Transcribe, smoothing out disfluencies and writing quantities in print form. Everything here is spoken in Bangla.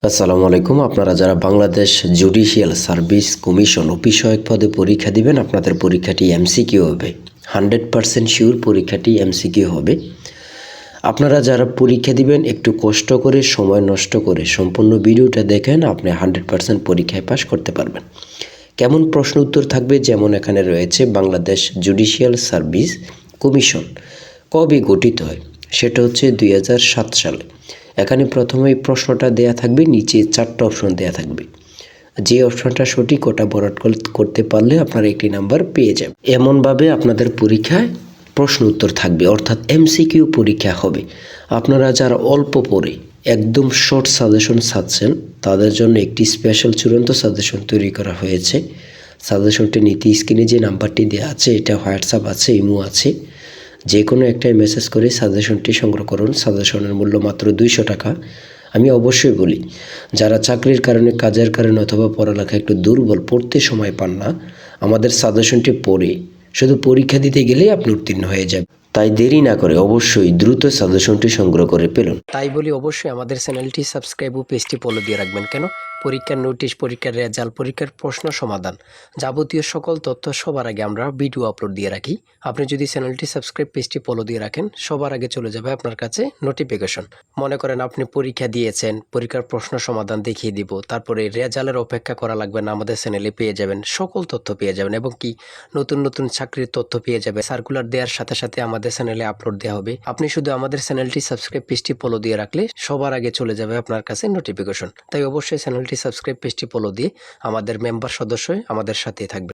আসসালামু আলাইকুম। আপনারা যারা বাংলাদেশ জুডিশিয়াল সার্ভিস কমিশন অফিসসহায়ক পদে পরীক্ষা দিবেন, আপনাদের পরীক্ষাটি এমসিকিউ হবে। 100% শিওর পরীক্ষাটি এমসিকিউ হবে। আপনারা যারা পরীক্ষা দিবেন একটু কষ্ট করে, সময় নষ্ট করে সম্পূর্ণ ভিডিওটা দেখেন, আপনি 100% পরীক্ষায় পাশ করতে পারবেন। কেমন প্রশ্ন উত্তর থাকবে, যেমন এখানে রয়েছে বাংলাদেশ জুডিশিয়াল সার্ভিস কমিশন কবে গঠিত হয়, সেটা হচ্ছে 2007 সালে। এখানে প্রথমেই প্রশ্নটা দেয়া থাকবে, নিচে 4টা অপশন দেয়া থাকবে। যে অপশনটা সঠিক ওটা ভরাট করতে পারলে আপনারা একটি নাম্বার পেয়ে যাবেন। এমনভাবে আপনাদের পরীক্ষায় প্রশ্ন উত্তর থাকবে, অর্থাৎ এমসিকিউ পরীক্ষা হবে। আপনারা যারা অল্প পড়ে একদম শর্ট সাজেশন চাচ্ছেন, তাদের জন্য একটি স্পেশাল চূড়ান্ত সাজেশন তৈরি করা হয়েছে। সাজেশনটি নিতে স্ক্রিনে যে নাম্বারটি দেওয়া আছে, এটা হোয়াটসঅ্যাপ আছে, ইমো আছে, যে কোনো একটাই মেসেজ করে সাজেশনটি সংগ্রহ করুন। সাজেশনের মূল্য মাত্র 200 টাকা। আমি অবশ্যই বলি, যারা চাকরির কারণে, কাজের কারণে অথবা পড়ালেখা একটু দুর্বল, পড়তে সময় পান না, আমাদের সাজেশনটি পড়ে শুধু পরীক্ষা দিতে গেলেই আপনি উত্তীর্ণ হয়ে যাবেন। তাই দেরি না করে অবশ্যই দ্রুত সাজেশনটি সংগ্রহ করে ফেলুন। তাই বলি অবশ্যই আমাদের চ্যানেলটি সাবস্ক্রাইব ও পেজটি ফলো দিয়ে রাখবেন। কেন? পরীক্ষার নোটিশ, পরীক্ষার রেজাল্ট, পরীক্ষার প্রশ্ন সমাধান, যাবতীয় সকল তথ্য সবার আগে আমরা ভিডিও আপলোড দিয়ে রাখি। আপনি যদি চ্যানেলটি সাবস্ক্রাইব, পেজটি ফলো দিয়ে রাখেন, সবার আগে চলে যাবে আপনার কাছে নোটিফিকেশন। মনে করেন আপনি পরীক্ষা দিয়েছেন, পরীক্ষার প্রশ্ন সমাধান দেখিয়ে দিব, তারপরে রেজাল্টের অপেক্ষা করা লাগবে না, আমাদের চ্যানেলে পেয়ে যাবেন, সকল তথ্য পেয়ে যাবেন, এবং কি নতুন নতুন চাকরির তথ্য পেয়ে যাবে। সার্কুলার দেওয়ার সাথে সাথে আমাদের চ্যানেলে আপলোড দেওয়া হবে। আপনি শুধু আমাদের চ্যানেলটি সাবস্ক্রাইব, পেজটি ফলো দিয়ে রাখলে সবার আগে চলে যাবে আপনার কাছে নোটিফিকেশন। তাই অবশ্যই চ্যানেলটি সাবস্ক্রাইব, পেজটি ফলো দিয়ে আমাদের মেম্বার সদস্য হয়ে আমাদের সাথেই থাকবে।